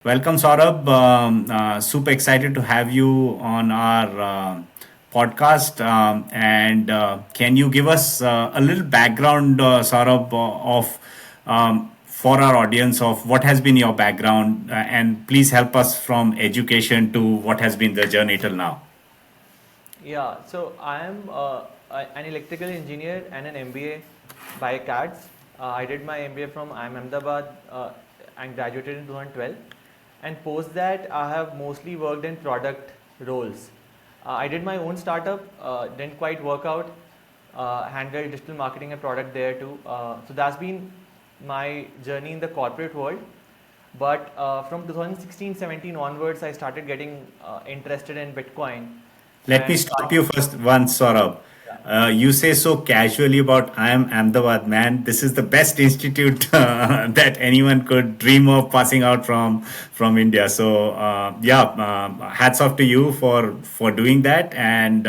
Welcome, Saurabh. Super excited to have you on our podcast. And can you give us a little background, Saurabh, of for our audience of what has been your background, and please help us from education to what has been the journey till now. Yeah, so I am an electrical engineer and an MBA by CADS. I did my MBA from IIM Ahmedabad and graduated in 2012. And post that, I have mostly worked in product roles. I did my own startup, didn't quite work out, handled digital marketing and product there too. So that's been my journey in the corporate world. But from 2016-17 onwards, I started getting interested in Bitcoin Let me and stop you first once, Saurabh. yeah. You say so casually about I am Ahmedabad, man. This is the best institute that anyone could dream of passing out from India. So hats off to you for doing that, and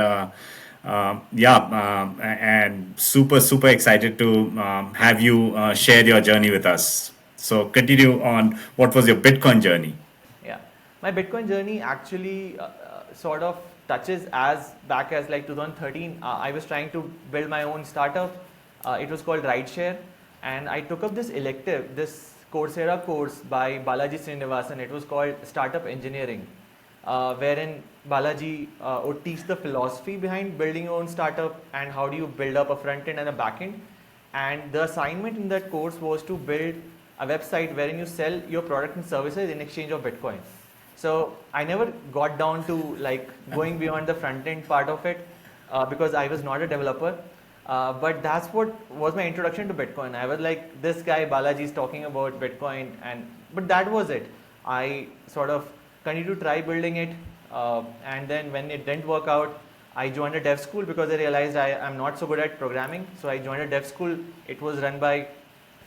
super excited to have you share your journey with us. So continue on. What was your Bitcoin journey? Yeah, my Bitcoin journey actually sort of touches as back as like 2013. I was trying to build my own startup. It was called Rideshare, and I took up this elective, this Coursera course by Balaji Srinivasan. It was called Startup Engineering, wherein Balaji would teach the philosophy behind building your own startup and how do you build up a front end and a back end. And the assignment in that course was to build a website wherein you sell your product and services in exchange of Bitcoin. So I never got down to like going beyond the front end part of it because I was not a developer. But that's what was my introduction to Bitcoin. I was like, this guy Balaji is talking about Bitcoin, and but that was it. I sort of continued to try building it, and then when it didn't work out, I joined a dev school because I realized I am not so good at programming. So I joined a dev school. It was run by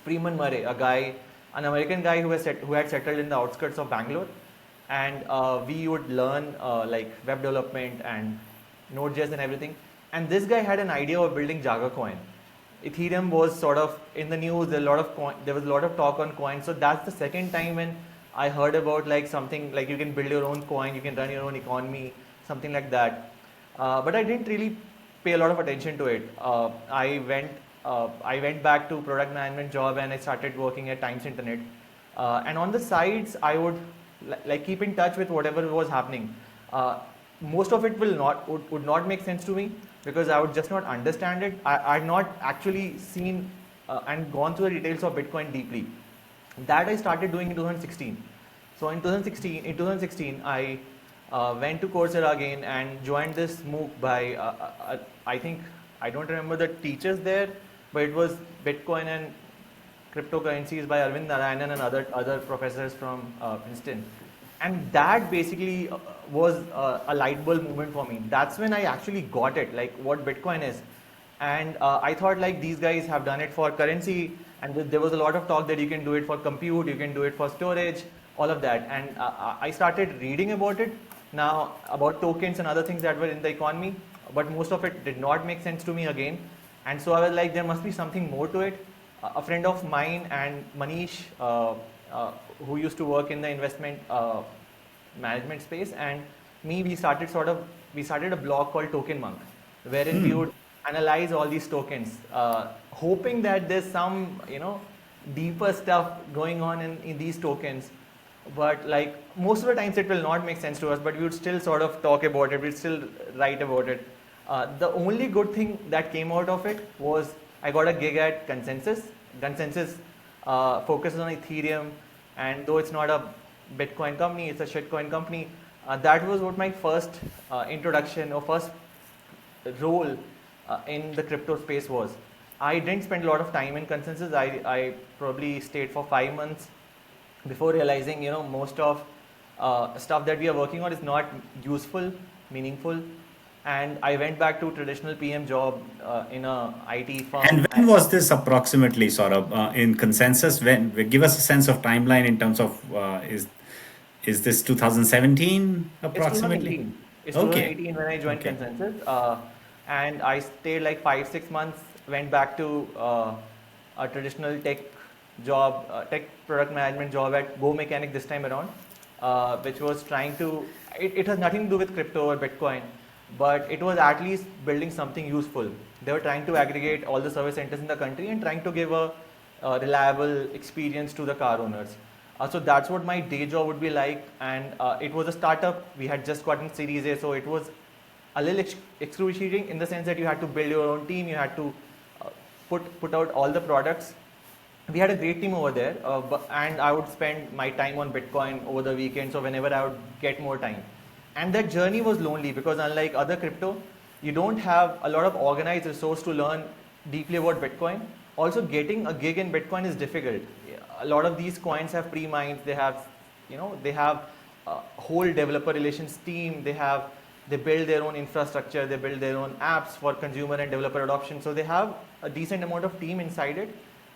Freeman Murray, an American guy who had settled in the outskirts of Bangalore, and we would learn like web development and Node.js and everything. And this guy had an idea of building Jaga coin. Ethereum was sort of in the news. There was a lot of talk on coins. So that's the second time when I heard about like something like you can build your own coin, you can run your own economy, something like that. But I didn't really pay a lot of attention to it. I went back to product management job and I started working at Times Internet. And on the sides, I would like keep in touch with whatever was happening. Most of it would not make sense to me because I would just not understand it. I'd not actually seen and gone through the details of Bitcoin deeply. That I started doing in 2016. So in 2016, I went to Coursera again and joined this MOOC by I think I don't remember the teachers there, but it was Bitcoin and cryptocurrencies by Arvind Narayanan and other professors from Princeton. And that basically was a light bulb moment for me. That's when I actually got it, like what Bitcoin is. And I thought like these guys have done it for currency, and there was a lot of talk that you can do it for compute, you can do it for storage, all of that. And I started reading about it now, about tokens and other things that were in the economy, but most of it did not make sense to me again. And so I was like, there must be something more to it. A friend of mine and Manish, who used to work in the investment management space, and me, we started a blog called Token Monk, wherein we would analyze all these tokens, hoping that there's some deeper stuff going on in these tokens. But like most of the times it will not make sense to us, but we would still sort of talk about it, we'd still write about it. The only good thing that came out of it was I got a gig at Consensus. Consensus focuses on Ethereum, and though it's not a Bitcoin company, it's a shitcoin company. That was what my first introduction or first role in the crypto space was. I didn't spend a lot of time in Consensus. I probably stayed for 5 months before realizing, most of stuff that we are working on is not useful, meaningful. And I went back to traditional PM job in a IT firm. And when was this approximately, sort of in consensus? When give us a sense of timeline in terms of is this 2017 It's approximately? 2018. It's Okay, 2018 when I joined okay. Consensus, and I stayed like 5-6 months. Went back to a traditional tech job, tech product management job at Go Mechanic this time around. which was trying to, it has nothing to do with crypto or Bitcoin, but it was at least building something useful. They were trying to aggregate all the service centers in the country and trying to give a reliable experience to the car owners. So that's what my day job would be like, and it was a startup. We had just gotten Series A, so it was a little excruciating in the sense that you had to build your own team, you had to put out all the products. We had a great team over there, and I would spend my time on Bitcoin over the weekends or whenever I would get more time. And that journey was lonely because unlike other crypto, you don't have a lot of organized resource to learn deeply about Bitcoin. Also, getting a gig in Bitcoin is difficult. A lot of these coins have pre-mines. They have, they have a whole developer relations team. They build their own infrastructure. They build their own apps for consumer and developer adoption. So they have a decent amount of team inside it.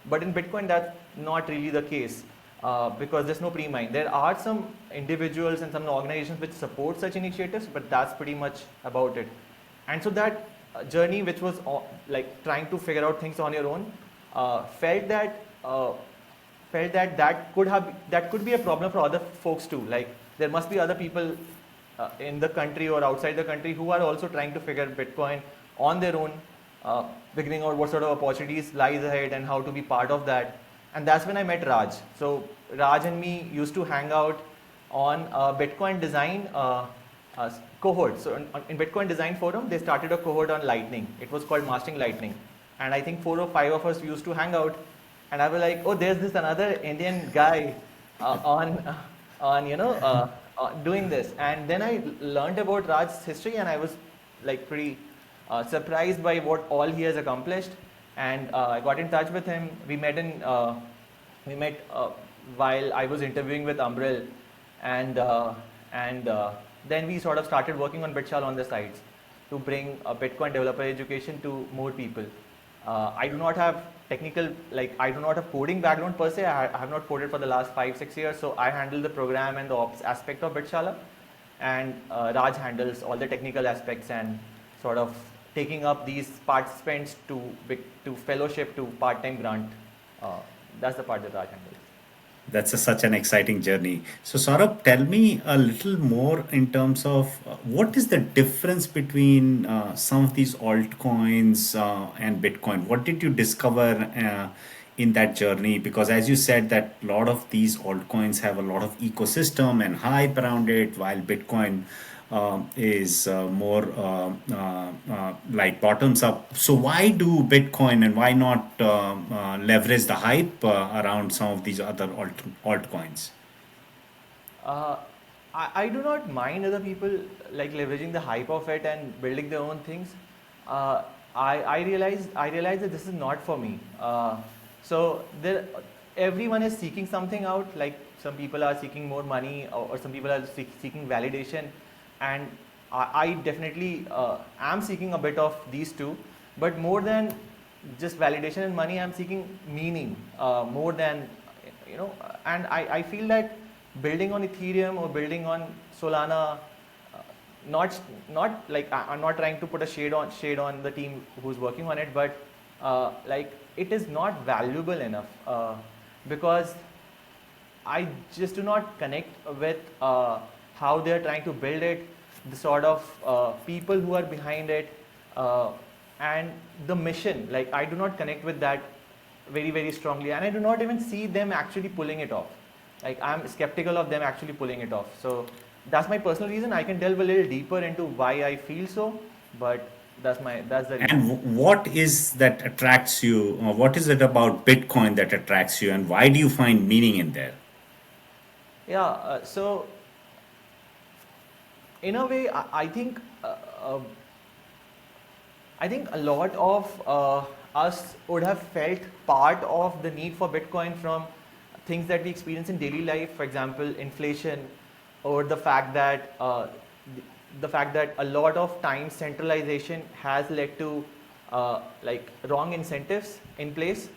But in Bitcoin, that's not really the case because there's no pre-mine. There are some individuals and some organizations which support such initiatives, but that's pretty much about it. And so that journey, which was like trying to figure out things on your own, felt that could be a problem for other folks too. Like there must be other people in the country or outside the country who are also trying to figure Bitcoin on their own, figuring out what sort of opportunities lies ahead and how to be part of that. And that's when I met Raj. So Raj and me used to hang out on Bitcoin design cohort. So in Bitcoin design forum, they started a cohort on Lightning. It was called Mastering Lightning. And I think 4 or 5 of us used to hang out. And I was like, oh, there's this another Indian guy doing this. And then I learned about Raj's history, and I was like pretty surprised by what all he has accomplished. And I got in touch with him. We met while I was interviewing with Umbrel, and then we sort of started working on Bitshal on the sides to bring Bitcoin developer education to more people. I do not have I do not have coding background per se. I have not coded for the last 5-6 years, so I handle the program and the ops aspect of Bitshala, and Raj handles all the technical aspects and sort of taking up these participants to fellowship to part-time grant. That's the part that Raj handles. That's such an exciting journey. So, Saurabh, tell me a little more in terms of what is the difference between some of these altcoins and Bitcoin? What did you discover in that journey? Because, as you said, that a lot of these altcoins have a lot of ecosystem and hype around it, while Bitcoin is more like bottoms up. So why do Bitcoin and why not leverage the hype around some of these other altcoins? Uh, I do not mind other people like leveraging the hype of it and building their own things. I realized that this is not for me. So everyone is seeking something out. Like some people are seeking more money, or some people are seeking validation, and I definitely am seeking a bit of these two. But more than just validation and money, I'm seeking meaning more than And I feel that building on Ethereum or building on Solana, not like I'm not trying to put a shade on the team who's working on it, but like it is not valuable enough because I just do not connect with how they are trying to build it, the sort of people who are behind it, and the mission. Like I do not connect with that very, very strongly, and I do not even see them actually pulling it off. Like I'm skeptical of them actually pulling it off. So that's my personal reason. I can delve a little deeper into why I feel so, but that's the reason. And what is that attracts you? What is it about Bitcoin that attracts you, and why do you find meaning in there? Yeah. So in a way, I think a lot of us would have felt part of the need for Bitcoin from things that we experience in daily life. For example, inflation, or the fact that a lot of times centralization has led to like wrong incentives in place.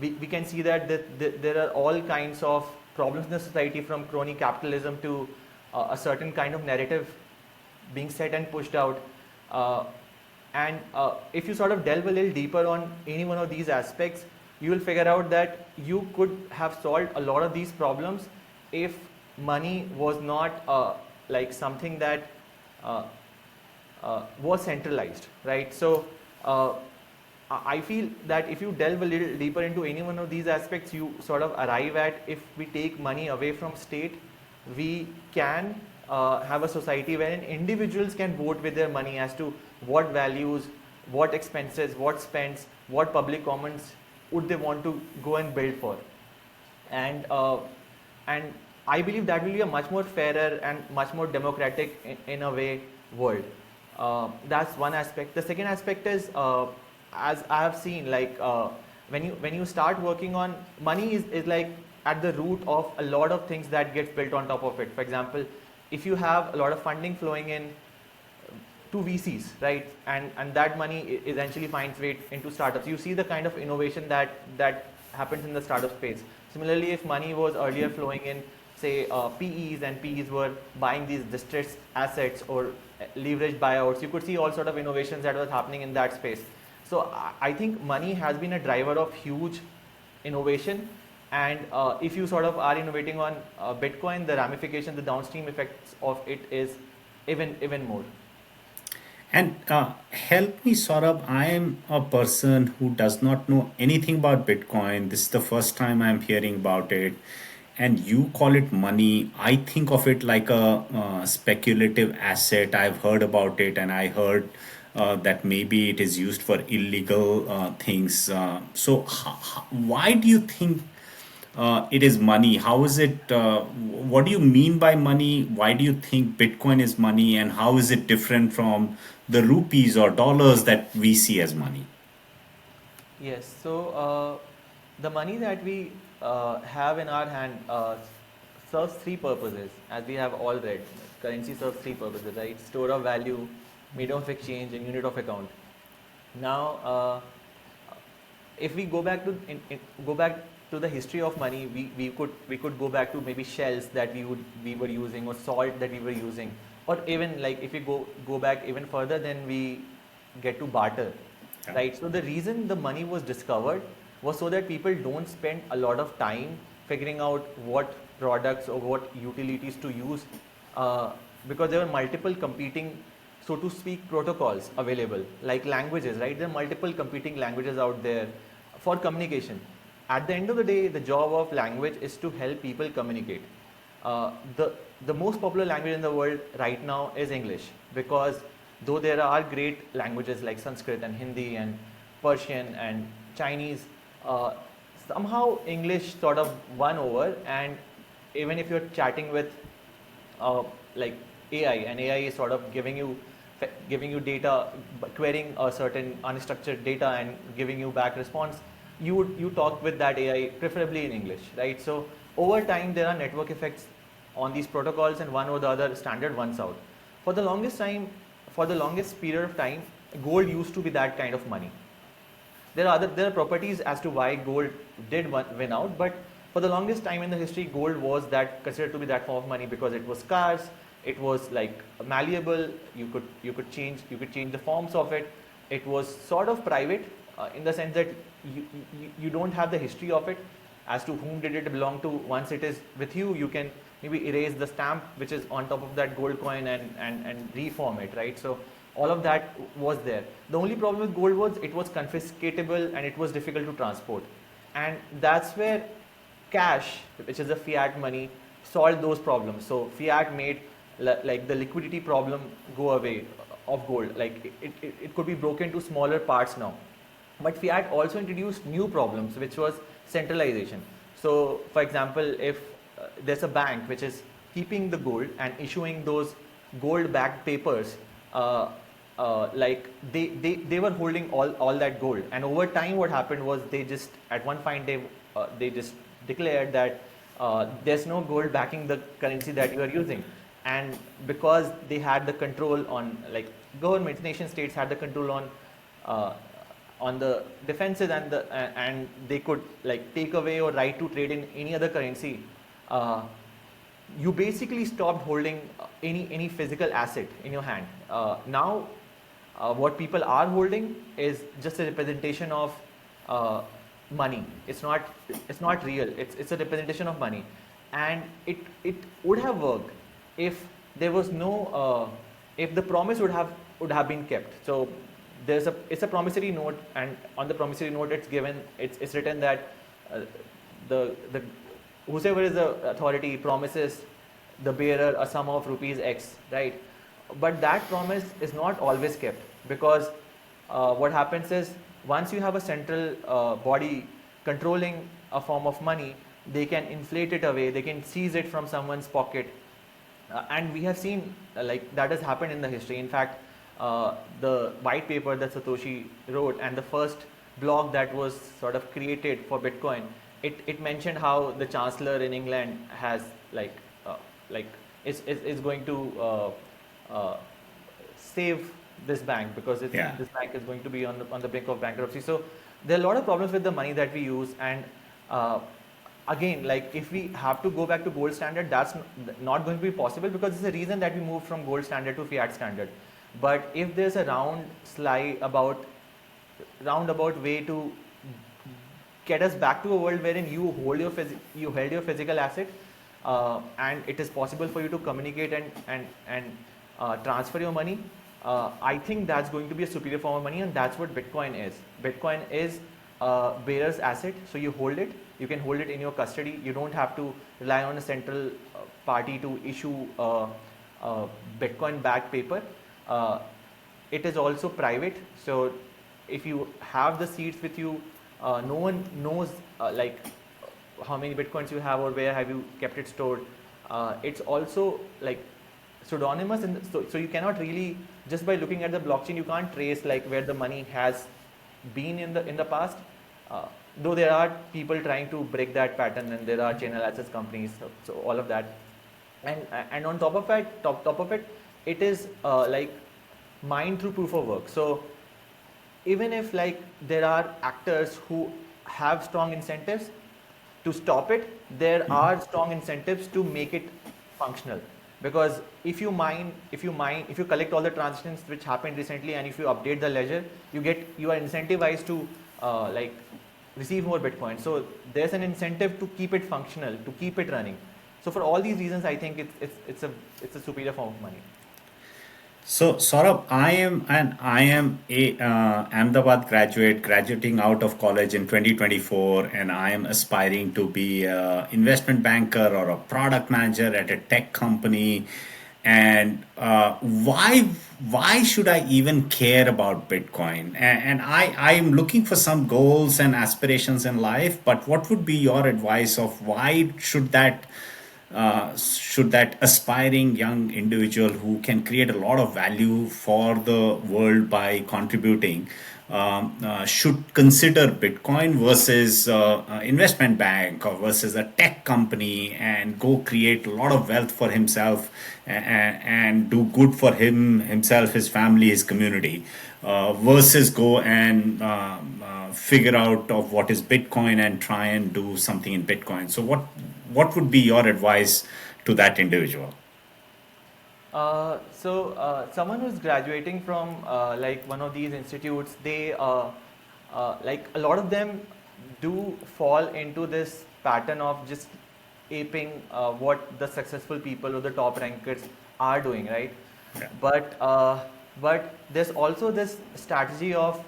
We can see that there are all kinds of problems in the society, from crony capitalism to a certain kind of narrative being set and pushed out. And if you sort of delve a little deeper on any one of these aspects, you will figure out that you could have solved a lot of these problems if money was not like something that uh, was centralized, right? So I feel that if you delve a little deeper into any one of these aspects, you sort of arrive at, if we take money away from state, we can have a society wherein individuals can vote with their money as to what values, what expenses, what spends, what public commons would they want to go and build for. And and I believe that will be a much more fairer and much more democratic in a way world. That's one aspect. The second aspect is, as I have seen, like when you start working on money is like at the root of a lot of things that gets built on top of it. For example, if you have a lot of funding flowing in to VCs, right? And that money eventually finds way into startups. You see the kind of innovation that happens in the startup space. Similarly, if money was earlier flowing in, say PEs, and PEs were buying these distressed assets or leveraged buyouts, you could see all sort of innovations that was happening in that space. So I think money has been a driver of huge innovation. And if you sort of are innovating on Bitcoin, the ramifications, the downstream effects of it is even more. And help me, Saurabh. I am a person who does not know anything about Bitcoin. This is the first time I'm hearing about it. And you call it money. I think of it like a speculative asset. I've heard about it, and I heard that maybe it is used for illegal things. Why do you think it is money? How is it? What do you mean by money? Why do you think Bitcoin is money? And how is it different from the rupees or dollars that we see as money? Yes, so the money that we have in our hand serves three purposes, as we have all read. Currency serves three purposes, right? Store of value, medium of exchange, and unit of account. Now, if we go back to the history of money, we could go back to maybe shells that we were using, or salt that we were using, or even like if we go back even further, then we get to barter, Yeah. right? So the reason the money was discovered was so that people don't spend a lot of time figuring out what products or what utilities to use, uh, because there were multiple competing, so to speak, protocols available, like languages, right? There are multiple competing languages out there for communication. At the end of the day, the job of language is to help people communicate. The most popular language in the world right now is English, because though there are great languages like Sanskrit and Hindi and Persian and Chinese, uh, somehow English sort of won over. And even if you're chatting with like AI, and AI is sort of giving you data, querying a certain unstructured data and giving you back response, you talk with that AI preferably in English, right? So over time there are network effects on these protocols, and one or the other standard wins out. For the longest time, for the longest period of time, gold used to be that kind of money. There are properties as to why gold did win out, but for the longest time in the history, gold was that considered to be that form of money, because it was scarce, it was like malleable. You could change the forms of it. It was sort of private in the sense that you don't have the history of it as to whom did it belong to. Once it is with you, you can maybe erase the stamp which is on top of that gold coin and reform it, right? So all of that was there. The only problem with gold was it was confiscatable and it was difficult to transport. And that's where cash, which is a fiat money, solved those problems. So fiat made like the liquidity problem go away of gold. Like it could be broken to smaller parts now. But fiat also introduced new problems, which was centralization. So for example, if there's a bank which is keeping the gold and issuing those gold backed papers, uh, like they were holding all that gold, and over time what happened was they just at one fine day they just declared that there's no gold backing the currency that you are using. And because they had the control on, like governments, nation states had the control uh, on the defenses, and they could like take away or right to trade in any other currency. You basically stopped holding any physical asset in your hand. Now what people are holding is just a representation of money. It's not real. It's a representation of money. and it would have worked if there was no if the promise would have been kept. So it's a promissory note, and on the promissory note it's written that uh, the whosoever is the authority promises the bearer a sum of rupees X, right? But that promise is not always kept, because what happens is, once you have a central body controlling a form of money, they can inflate it away, they can seize it from someone's pocket, and we have seen like that has happened in the history. In fact, the white paper that Satoshi wrote and the first blog that was sort of created for Bitcoin, it mentioned how the chancellor in England has like is going to save this bank, because Yeah. this bank is going to be on the brink of bankruptcy. So there are a lot of problems with the money that we use, and again, like if we have to go back to gold standard, that's not going to be possible, because there's a reason that we moved from gold standard to fiat standard. But if there's a roundabout way to get us back to a world wherein you hold you held your physical asset, and it is possible for you to communicate and transfer your money, I think that's going to be a superior form of money, and that's what Bitcoin is. Bitcoin is a bearer's asset, so you hold it, you can hold it in your custody, you don't have to rely on a central party to issue Bitcoin backed paper. It is also private, so if you have the seeds with you, no one knows like how many Bitcoins you have or where have you kept it stored. It's also like pseudonymous, and so you cannot really, just by looking at the blockchain, you can't trace like where the money has been in the past. Though there are people trying to break that pattern, and there are chain analysis companies, so all of that, and on top of it, it is like mined through proof of work. So even if like there are actors who have strong incentives to stop it, there are strong incentives to make it functional. Because if you collect all the transactions which happened recently, and if you update the ledger, you are incentivized to like receive more Bitcoin. So there's an incentive to keep it functional, to keep it running. So for all these reasons, I think it's a superior form of money. So, Saurabh, I am a Ahmedabad graduate, graduating out of college in 2024, and I am aspiring to be an investment banker or a product manager at a tech company. And why should I even care about Bitcoin? And I am looking for some goals and aspirations in life. But what would be your advice of why should that aspiring young individual who can create a lot of value for the world by contributing should consider Bitcoin versus investment bank or versus a tech company, and go create a lot of wealth for himself, and do good for himself, his family, his community, versus go and figure out of what is Bitcoin and try and do something in Bitcoin. So what would be your advice to that individual? Someone who's graduating from like one of these institutes, they like a lot of them do fall into this pattern of just aping what the successful people or the top rankers are doing, right? Yeah. But there's also this strategy of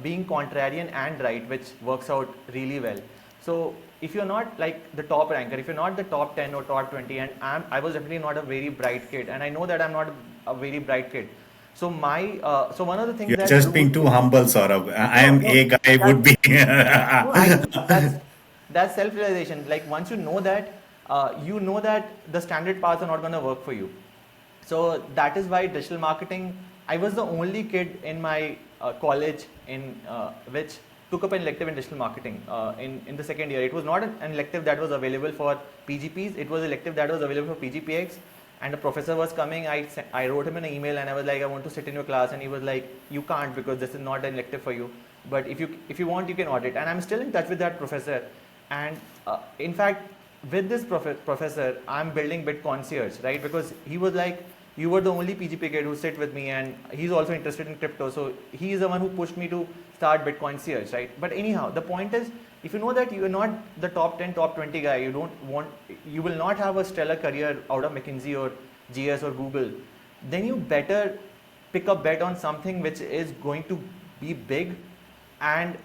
being contrarian and right, which works out really well. So if you're not like the top ranker, if you're not the top 10 or top 20, and I was definitely not a very bright kid, and I know that I'm not a very bright kid. So so one of the things You're that just drew being too humble, Saurabh. I no am no a guy that would be. no, I think that's self-realization. Like once you know that the standard paths are not going to work for you. So that is why digital marketing. I was the only kid in my college in which took up an elective in digital marketing in the second year. It was not an elective that was available for PGPs. It was an elective that was available for PGPX. And the professor was coming. I wrote him an email, and I was like, I want to sit in your class, and he was like, you can't, because this is not an elective for you. But if you want, you can audit. And I'm still in touch with that professor. And in fact, with this professor, I'm building Bitconcierge, right? Because he was like, you were the only PGP kid who sit with me, and he's also interested in crypto. So he is the one who pushed me to start Bitconcierge, right? But anyhow, the point is, if you know that you are not the top 10, top 20 guy, you will not have a stellar career out of McKinsey or GS or Google, then you better pick a bet on something which is going to be big and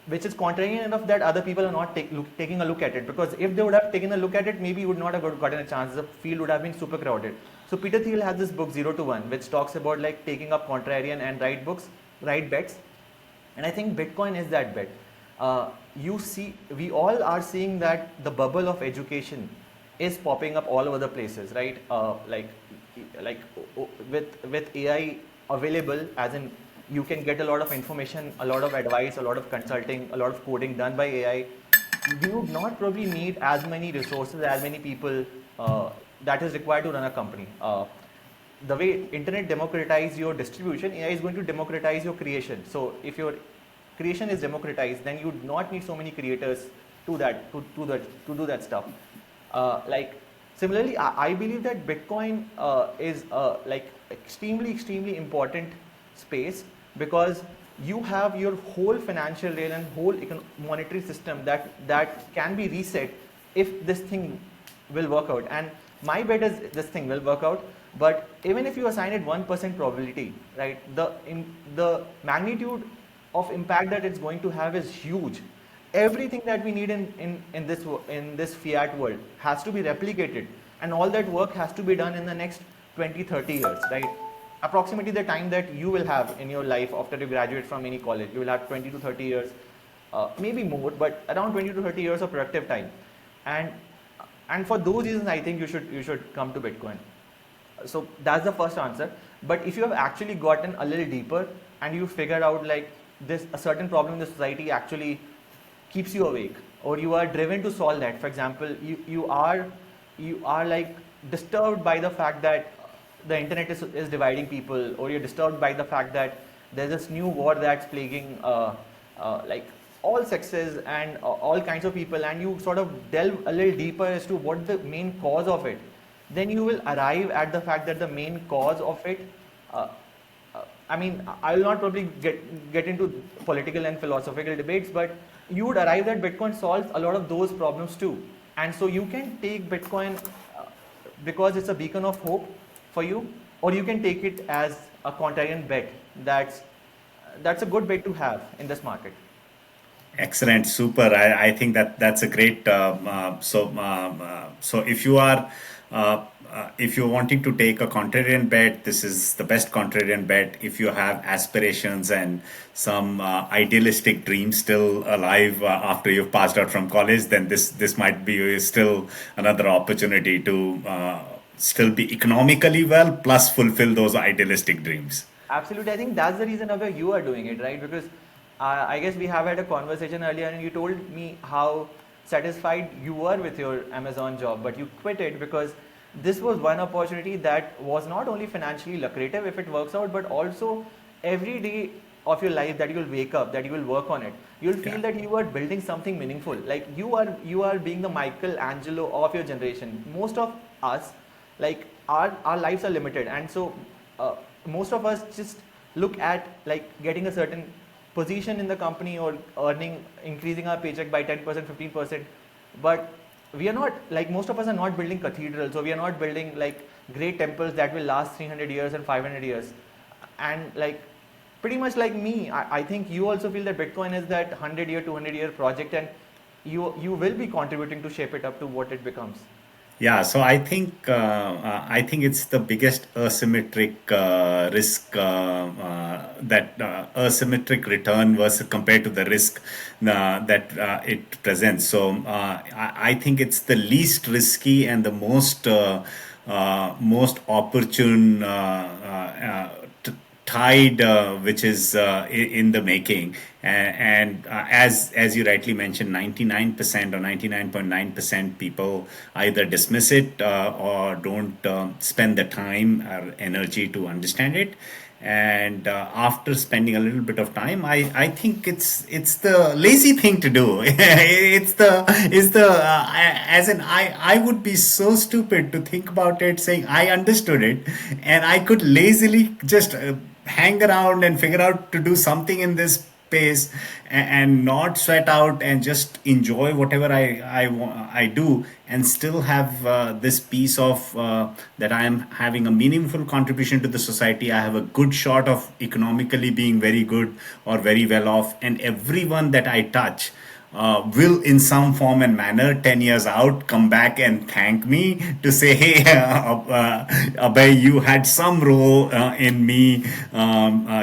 which is contrarian enough that other people are not taking a look at it. Because if they would have taken a look at it, maybe you would not have gotten a chance. The field would have been super crowded. So Peter Thiel has this book 0 to 1, which talks about like taking up contrarian and right bets. And I think Bitcoin is that bet. We all are seeing that the bubble of education is popping up all over the places, right? With AI available, as in you can get a lot of information, a lot of advice, a lot of consulting, a lot of coding done by AI. You would not probably need as many resources, as many people that is required to run a company. The way internet democratized your distribution, AI is going to democratize your creation. So if your creation is democratized, then you would not need so many creators to do that stuff. Similarly, I believe that Bitcoin is like extremely important space, because you have your whole financial rail and whole monetary system that can be reset if this thing will work out. And my bet is this thing will work out. But even if you assign it 1% probability, right, the magnitude of impact that it's going to have is huge. Everything that we need in this fiat world has to be replicated, and all that work has to be done in the next 20-30 years, right? Approximately the time that you will have in your life after you graduate from any college, you will have 20 to 30 years, maybe more, but around 20 to 30 years of productive time. And for those reasons, I think you should come to Bitcoin. So that's the first answer. But if you have actually gotten a little deeper and you figured out like a certain problem in the society actually keeps you awake, or you are driven to solve that. For example, you are like disturbed by the fact that the internet is dividing people, or you're disturbed by the fact that there's this new war that's plaguing like all sexes and all kinds of people, and you sort of delve a little deeper as to what the main cause of it, then you will arrive at the fact that the main cause of it, I mean, I will not probably get into political and philosophical debates, but you would arrive that Bitcoin solves a lot of those problems too. And so you can take Bitcoin because it's a beacon of hope for you, or you can take it as a contrarian bet. That's a good bet to have in this market. Excellent, super. I think that's a great. So if you're wanting to take a contrarian bet, this is the best contrarian bet. If you have aspirations and some idealistic dreams still alive after you've passed out from college, then this might be still another opportunity to still be economically well, plus fulfill those idealistic dreams. Absolutely. I think that's the reason why you are doing it, right? Because I guess we have had a conversation earlier and you told me how satisfied you were with your Amazon job, but you quit it because this was one opportunity that was not only financially lucrative if it works out, but also every day of your life that you will wake up, that you will work on it, you'll feel Yeah. that you are building something meaningful. Like you are being the Michelangelo of your generation. Most of us, like our lives are limited, and so most of us just look at like getting a certain position in the company or increasing our paycheck by 10%, 15%. But we are not, like most of us are not building cathedrals, or we are not building like great temples that will last 300 years and 500 years. And like pretty much like me, I think you also feel that Bitcoin is that 100-year, 200-year project, and you will be contributing to shape it up to what it becomes. Yeah, so I think it's the biggest asymmetric risk that asymmetric return versus compared to the risk that it presents. So I think it's the least risky and the most opportune tide which is in the making. And as you rightly mentioned, 99% or 99.9% people either dismiss it or don't spend the time or energy to understand it. And after spending a little bit of time, I think it's the lazy thing to do. As in I would be so stupid to think about it saying I understood it and I could lazily just hang around and figure out to do something in this pace, and not sweat out and just enjoy whatever I do, and still have this piece of that I am having a meaningful contribution to the society. I have a good shot of economically being very good or very well off, and everyone that I touch will in some form and manner 10 years out come back and thank me to say, hey, Abhay, you had some role in me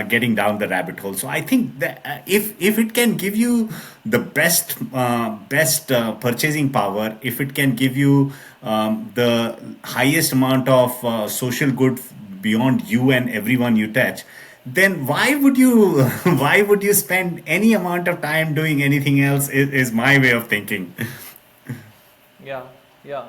getting down the rabbit hole. So I think that if it can give you the best purchasing power, if it can give you the highest amount of social good beyond you and everyone you touch, then why would you why would you spend any amount of time doing anything else, is my way of thinking. Yeah, yeah.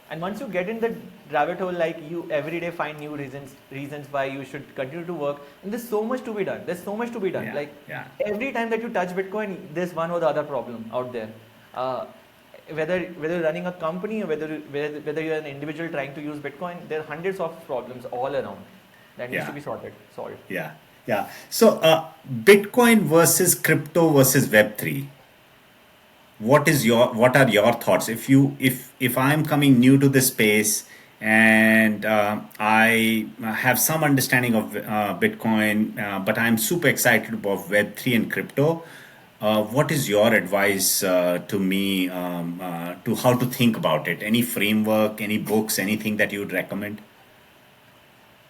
And once you get in the rabbit hole, like you every day find new reasons why you should continue to work. And there's so much to be done. There's so much to be done. Yeah, Like yeah, every time that you touch Bitcoin, there's one or the other problem out there. Uh, whether you're running a company or whether you're an individual trying to use Bitcoin, there are hundreds of problems all around that needs to yeah, be solved. yeah, yeah. So Bitcoin versus crypto versus Web3, what are your thoughts? If I'm coming new to this space, and I have some understanding of Bitcoin, but I'm super excited about Web3 and crypto, what is your advice to me, to how to think about it? Any framework, any books, anything that you would recommend?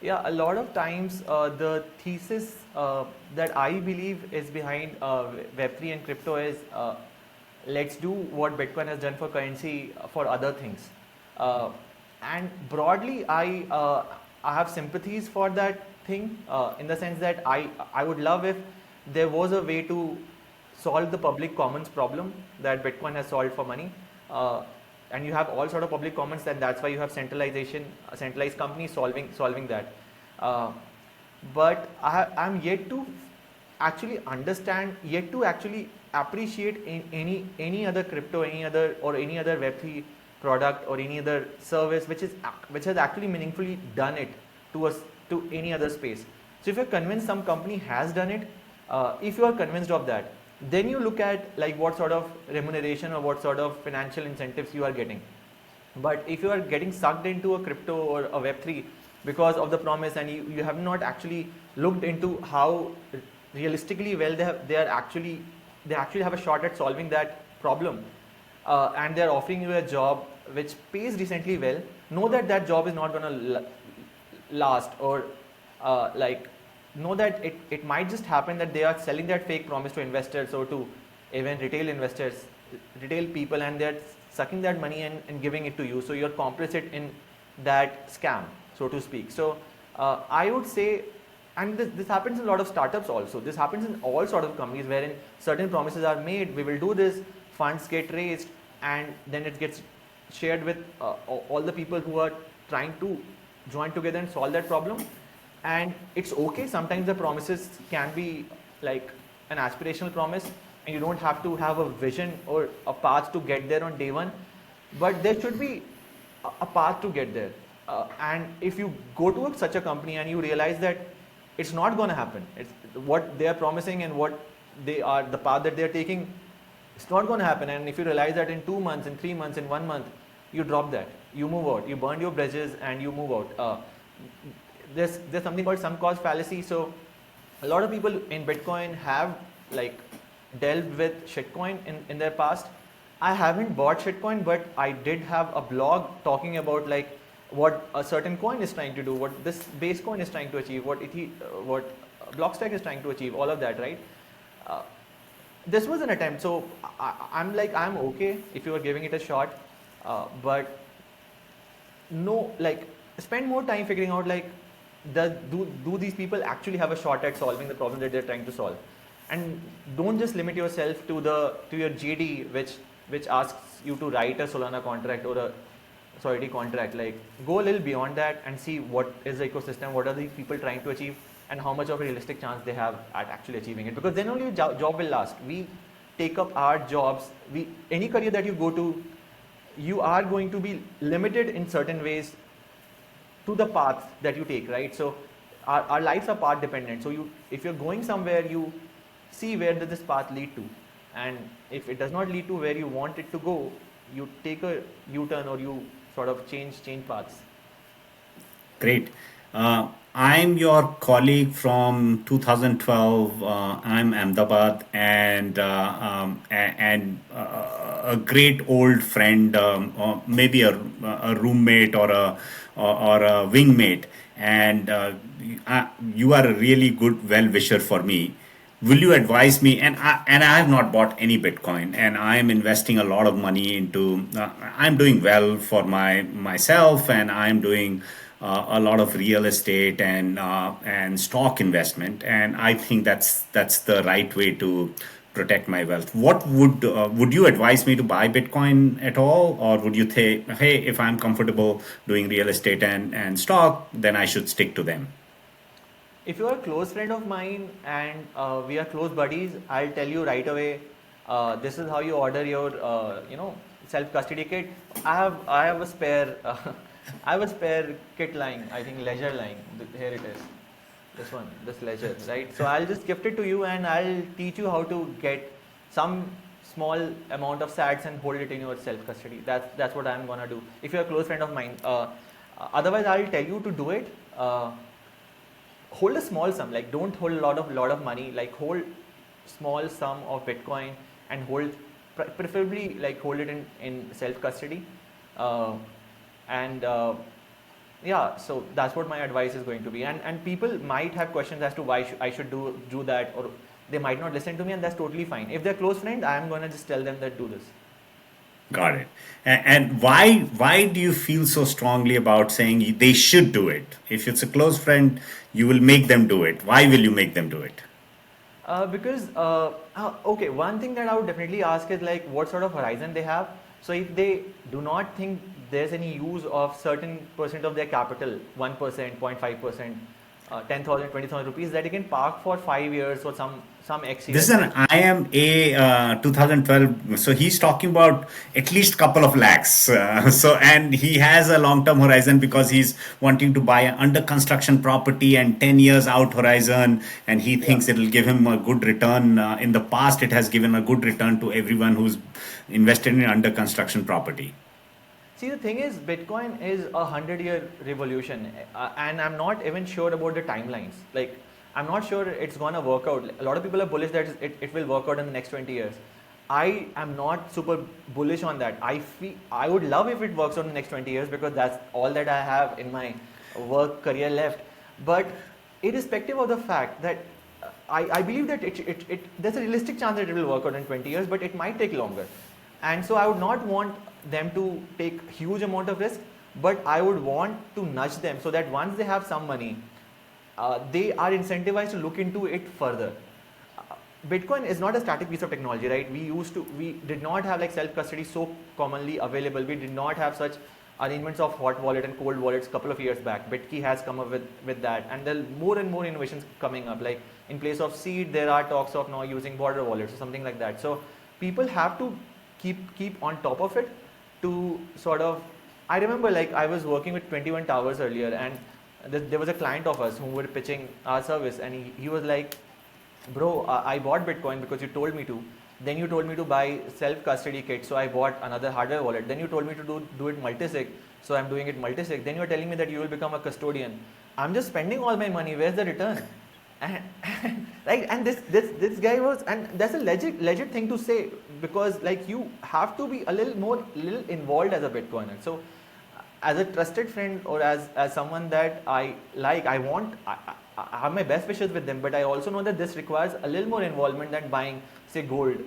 Yeah, a lot of times the thesis that I believe is behind Web3 and crypto is let's do what Bitcoin has done for currency for other things. Uh, and broadly, I have sympathies for that thing in the sense that I would love if there was a way to solve the public commons problem that Bitcoin has solved for money. Uh, and you have all sort of public commons, then that's why you have centralization, centralized companies solving that. Uh, but I'm yet to actually understand, yet to actually appreciate in any other crypto, any other Web3 product or any other service which has actually meaningfully done it to us to any other space. So if you're convinced some company has done it, if you are convinced of that, then you look at like what sort of remuneration or what sort of financial incentives you are getting. But if you are getting sucked into a crypto or a Web3 because of the promise, and you have not actually looked into how realistically well they actually have a shot at solving that problem, and they're offering you a job which pays decently well, know that that job is not going to last, or like know that it might just happen that they are selling that fake promise to investors or to even retail investors, retail people, and they're sucking that money and giving it to you. So you're complicit in that scam, so to speak. So I would say, and this happens in a lot of startups also. This happens in all sort of companies wherein certain promises are made. We will do this, funds get raised, and then it gets shared with all the people who are trying to join together and solve that problem. And it's okay. Sometimes the promises can be like an aspirational promise, and you don't have to have a vision or a path to get there on day one. But there should be a path to get there. And if you go to such a company and you realize that it's not going to happen, it's what they are promising and what the path that they are taking, it's not going to happen. And if you realize that in 2 months, in 3 months, in 1 month, you drop that, you move out, you burn your bridges, and you move out. There's something called sunk cost fallacy. So a lot of people in Bitcoin have like delved with shitcoin in their past. I haven't bought shitcoin, but I did have a blog talking about like what a certain coin is trying to do, what this base coin is trying to achieve, what Blockstack is trying to achieve, all of that, right? Uh, this was an attempt. So I'm okay if you are giving it a shot, but no, like spend more time figuring out like do these people actually have a shot at solving the problem that they're trying to solve, and don't just limit yourself to your GD, which asks you to write a Solana contract or a Solidity contract. Like go a little beyond that and see what is the ecosystem, what are the people trying to achieve, and how much of a realistic chance they have at actually achieving it. Because then only your job will last. We take up our jobs. Any career that you go to, you are going to be limited in certain ways to the path that you take, right? So our lives are path dependent. So if you're going somewhere, see where does this path lead to, and if it does not lead to where you want it to go, you take a U-turn or you sort of change paths. Great. I'm your colleague from 2012. I'm Ahmedabad, and a great old friend, or maybe a roommate or a wingmate. And you are a really good well wisher for me. Will you advise me? And I have not bought any Bitcoin, and I am investing a lot of money into. I'm doing well for myself, and I'm doing a lot of real estate and stock investment, and I think that's the right way to protect my wealth. What would you advise me to buy Bitcoin at all, or would you say, hey, if I'm comfortable doing real estate and stock, then I should stick to them? If you're a close friend of mine and we are close buddies, I'll tell you right away. This is how you order your, self custody kit. I have a spare, I have a spare kit lying. I think ledger lying. Here it is. This one, this ledger, right? So I'll just gift it to you, and I'll teach you how to get some small amount of sats and hold it in your self custody. That's what I'm gonna do. If you're a close friend of mine, otherwise I'll tell you to do it. Hold a small sum, like don't hold a lot of money, like hold small sum of Bitcoin and hold preferably like hold it in self custody, and yeah, so that's what my advice is going to be. And people might have questions as to why I should do that, or they might not listen to me, and that's totally fine. If they're close friend, I am gonna just tell them that do this. Got it. And why do you feel so strongly about saying they should do it? If it's a close friend, you will make them do it. Why will you make them do it? Because okay, one thing that I would definitely ask is like what sort of horizon they have. So if they do not think there's any use of certain percent of their capital, 1%, 0.5%, 10,000, 20,000 rupees that you can park for 5 years or some X This is years. an IMA 2012. So he's talking about at least couple of lakhs. And he has a long-term horizon because he's wanting to buy an under construction property and 10 years out horizon. And he Yeah. thinks it'll give him a good return. In the past, it has given a good return to everyone who's invested in under construction property. See, the thing is, Bitcoin is a 100-year revolution, and I'm not even sure about the timelines. Like, I'm not sure it's gonna work out. A lot of people are bullish that it will work out in the next 20 years. I am not super bullish on that. I would love if it works out in the next 20 years because that's all that I have in my work career left. But irrespective of the fact that I believe that there's a realistic chance that it will work out in 20 years, but it might take longer. And so I would not want them to take huge amount of risk, but I would want to nudge them so that once they have some money, they are incentivized to look into it further. Bitcoin is not a static piece of technology, right? We did not have like self custody so commonly available. We did not have such arrangements of hot wallet and cold wallets a couple of years back. Bitkey has come up with that, and there are more and more innovations coming up. Like in place of seed, there are talks of now using border wallets or something like that. So people have to keep on top of it to sort of. I remember like I was working with 21 Towers earlier, and there was a client of us who were pitching our service, and he was like, bro, I bought Bitcoin because you told me to. Then you told me to buy self-custody kit, so I bought another hardware wallet. Then you told me to do it multisig, so I'm doing it multisig. Then you're telling me that you will become a custodian. I'm just spending all my money. Where's the return? And, right, and this guy was, and that's a legit thing to say because like you have to be a little involved as a Bitcoiner. So as a trusted friend or as someone that I like, I have my best wishes with them, but I also know that this requires a little more involvement than buying, say, gold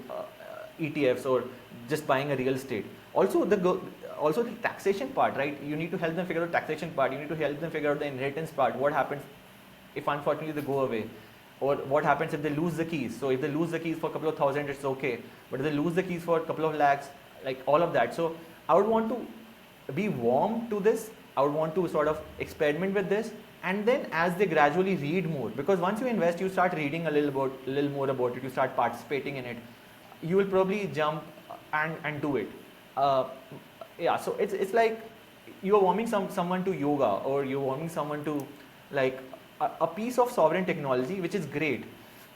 ETFs or just buying a real estate. Also, also the taxation part, right? You need to help them figure out the taxation part. You need to help them figure out the inheritance part. What happens if unfortunately they go away? Or what happens if they lose the keys? So if they lose the keys for a couple of thousand, it's okay. But if they lose the keys for a couple of lakhs, like all of that. So I would want to be warm to this. I would want to sort of experiment with this, and then as they gradually read more, because once you invest, you start reading a little more about it, you start participating in it, you will probably jump and do it. Yeah, so it's like you're warming someone to yoga, or you're warming someone to like a piece of sovereign technology, which is great.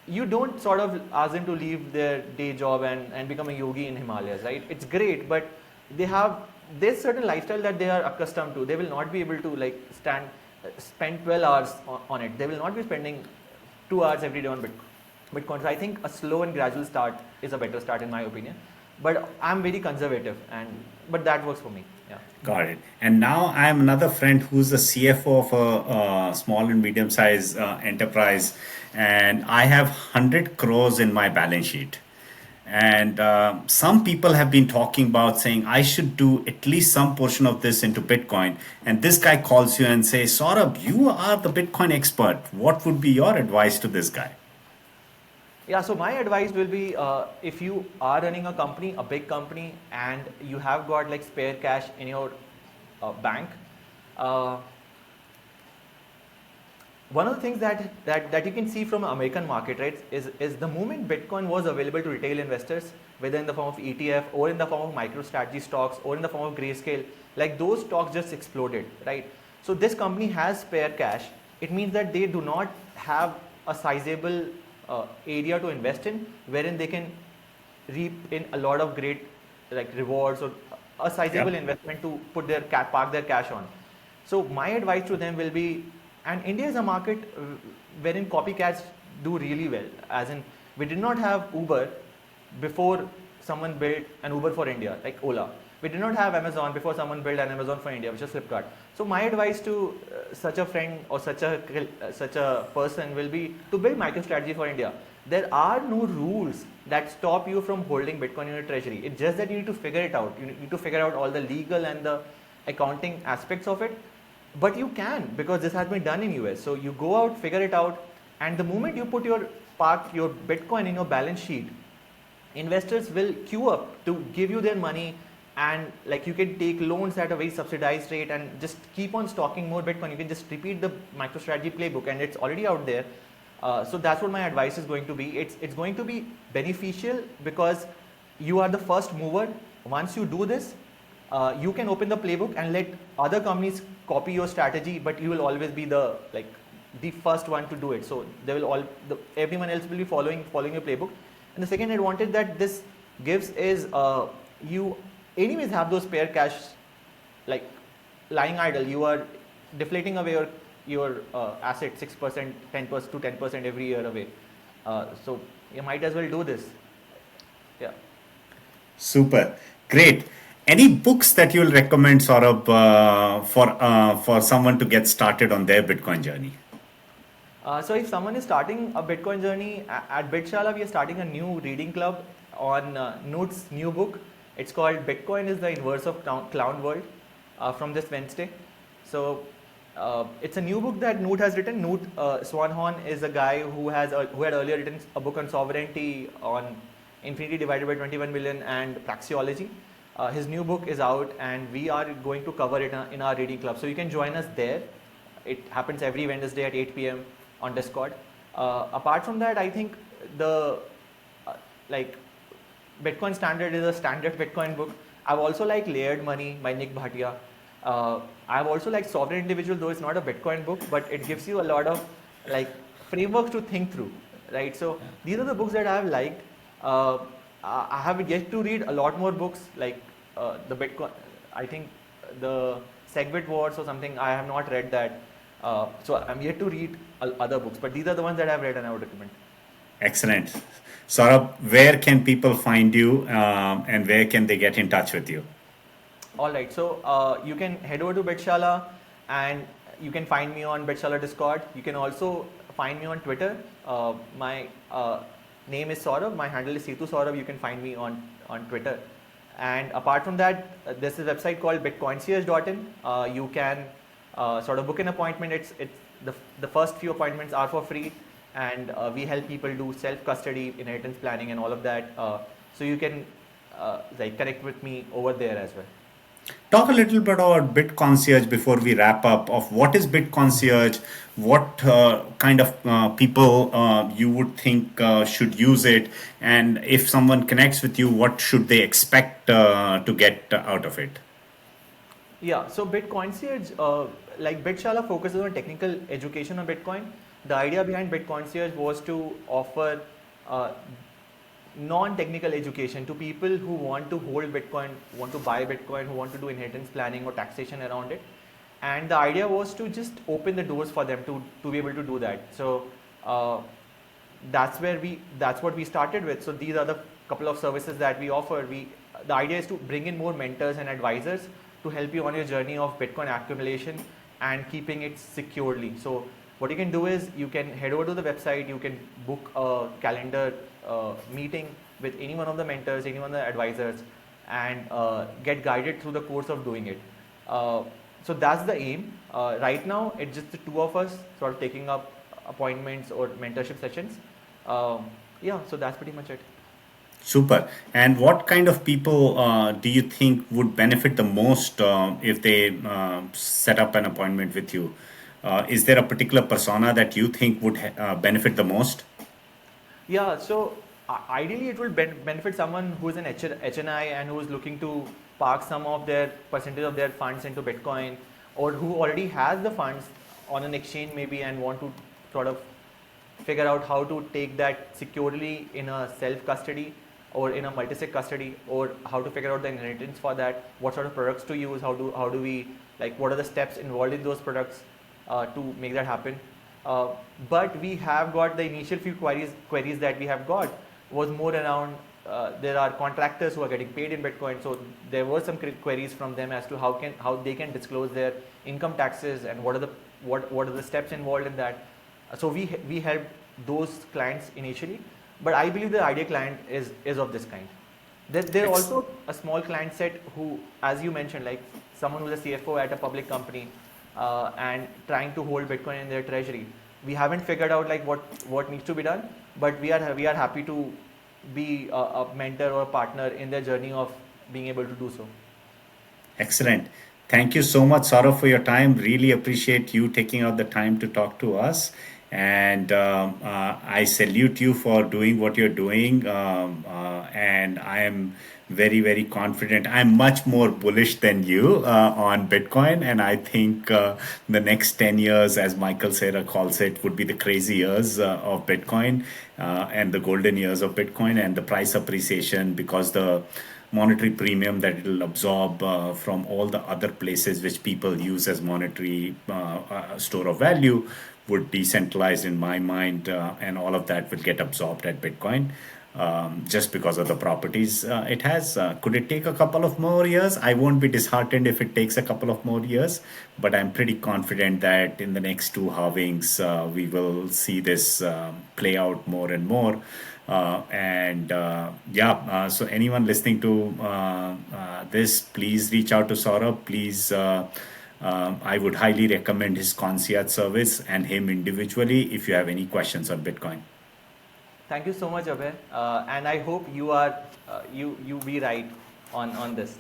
you don't sort of ask them to leave their day job and become a yogi in Himalayas, right? It's great, but they have there's certain lifestyle that they are accustomed to. They will not be able to like spend 12 hours on it. They will not be spending 2 hours every day on Bitcoin. So I think a slow and gradual start is a better start in my opinion. But I'm very conservative, and but that works for me. Yeah. Got it. And now I am another friend who's the CFO of a, small and medium sized enterprise, and I have 100 crores in my balance sheet. And some people have been talking about saying I should do at least some portion of this into Bitcoin. And this guy calls you and says, Saurabh, you are the Bitcoin expert. What would be your advice to this guy? Yeah, so my advice will be if you are running a company, a big company, and you have got like spare cash in your bank, uh, one of the things that you can see from the American market, right, is the moment Bitcoin was available to retail investors, whether in the form of ETF or in the form of micro-strategy stocks or in the form of grayscale, like those stocks just exploded, right? So this company has spare cash. It means that they do not have a sizable area to invest in, wherein they can reap in a lot of great like rewards or a sizable investment to put their park their cash on. So my advice to them will be, and India is a market wherein copycats do really well. As in, we did not have Uber before someone built an Uber for India, like Ola. We did not have Amazon before someone built an Amazon for India, which is Flipkart. So my advice to such a friend or such a person will be to build MicroStrategy for India. There are no rules that stop you from holding Bitcoin in your treasury. It's just that you need to figure it out. You need to figure out all the legal and the accounting aspects of it. But you can, because this has been done in US. So you go out, figure it out, and the moment you put your Bitcoin in your balance sheet, investors will queue up to give you their money, and like you can take loans at a very subsidized rate and just keep on stocking more Bitcoin. You can just repeat the MicroStrategy playbook, and it's already out there. So that's what my advice is going to be. It's going to be beneficial because you are the first mover. Once you do this, you can open the playbook and let other companies copy your strategy, but you will always be the first one to do it. So they will everyone else will be following your playbook. And the second advantage that this gives is you anyways have those spare cash like lying idle. You are deflating away your asset 6%, 10% to 10% every year away. So you might as well do this. Yeah. Super. Great. Any books that you'll recommend, Saurabh, for someone to get started on their Bitcoin journey? So if someone is starting a Bitcoin journey, at Bitshala we are starting a new reading club on Noot's new book. It's called Bitcoin is the Inverse of Clown World from this Wednesday. So it's a new book that Noot has written. Noot Swanhorn is a guy who had earlier written a book on sovereignty, on infinity divided by 21 million, and praxeology. His new book is out, and we are going to cover it in our reading club. So you can join us there. It happens every Wednesday at 8 p.m. on Discord. Apart from that, I think the Bitcoin Standard is a standard Bitcoin book. I've also liked Layered Money by Nick Bhatia. I've also liked Sovereign Individual, though it's not a Bitcoin book, but it gives you a lot of frameworks to think through, right? So these are the books that I've liked. I have yet to read a lot more books like the Bitcoin. I think the Segwit Wars or something. I have not read that. So I'm yet to read other books, but these are the ones that I've read and I would recommend. Excellent. Saurabh, where can people find you and where can they get in touch with you? All right, so you can head over to Bitshala and you can find me on Bitshala Discord. You can also find me on Twitter. My name is Saurabh. My handle is Setu Saurabh. You can find me on Twitter. And apart from that, there's a website called bitcoincierge.in. You can sort of book an appointment. It's the first few appointments are for free, and we help people do self-custody, inheritance planning, and all of that. So you can connect with me over there as well. Talk a little bit about BitConcierge before we wrap up. Of what is BitConcierge, what kind of people you would think should use it, and if someone connects with you, what should they expect to get out of it? Yeah, so BitConcierge, like Bitshala focuses on technical education on Bitcoin. The idea behind BitConcierge was to offer uh, non-technical education to people who want to hold Bitcoin, want to buy Bitcoin, who want to do inheritance planning or taxation around it. And the idea was to just open the doors for them to be able to do that. So uh, that's what we started with. So these are the couple of services that we offer. The idea is to bring in more mentors and advisors to help you on your journey of Bitcoin accumulation and keeping it securely. So what you can do is you can head over to the website, you can book a calendar meeting with any one of the mentors, any one of the advisors, and get guided through the course of doing it. So that's the aim. Right now, it's just the two of us sort of taking up appointments or mentorship sessions. Yeah, so that's pretty much it. Super. And what kind of people do you think would benefit the most if they set up an appointment with you? Is there a particular persona that you think would benefit the most? Yeah, so ideally it will benefit someone who is an HNI and who is looking to park some of their percentage of their funds into Bitcoin, or who already has the funds on an exchange maybe and want to sort of figure out how to take that securely in a self custody or in a multi-sig custody, or how to figure out the inheritance for that, what sort of products to use, how do we, like, what are the steps involved in those products to make that happen. uh, but we have got the initial few queries that we have got was more around, there are contractors who are getting paid in Bitcoin, so there were some queries from them as to how they can disclose their income taxes and what are the steps involved in that. So we helped those clients initially, but I believe the ideal client is of this kind. There are Ex- also a small client set who, as you mentioned, like someone who's a CFO at a public company and trying to hold Bitcoin in their treasury. We haven't figured out like what needs to be done, but we are happy to be a mentor or a partner in their journey of being able to do so. Excellent. Thank you so much, Saurabh, for your time. Really appreciate you taking out the time to talk to us. And I salute you for doing what you're doing. And I am very, very confident. I'm much more bullish than you on Bitcoin. And I think the next 10 years, as Michael Cera calls it, would be the crazy years of Bitcoin and the golden years of Bitcoin, and the price appreciation, because the monetary premium that it will absorb from all the other places which people use as monetary store of value would decentralize in my mind, and all of that will get absorbed at Bitcoin, just because of the properties it has. Could it take a couple of more years? I won't be disheartened if it takes a couple of more years, but I'm pretty confident that in the next two halvings, we will see this play out more and more. And yeah, so anyone listening to this, please reach out to Saurabh. Please, I would highly recommend his concierge service and him individually if you have any questions on Bitcoin. Thank you so much, Abhay, and I hope you are you be right on this.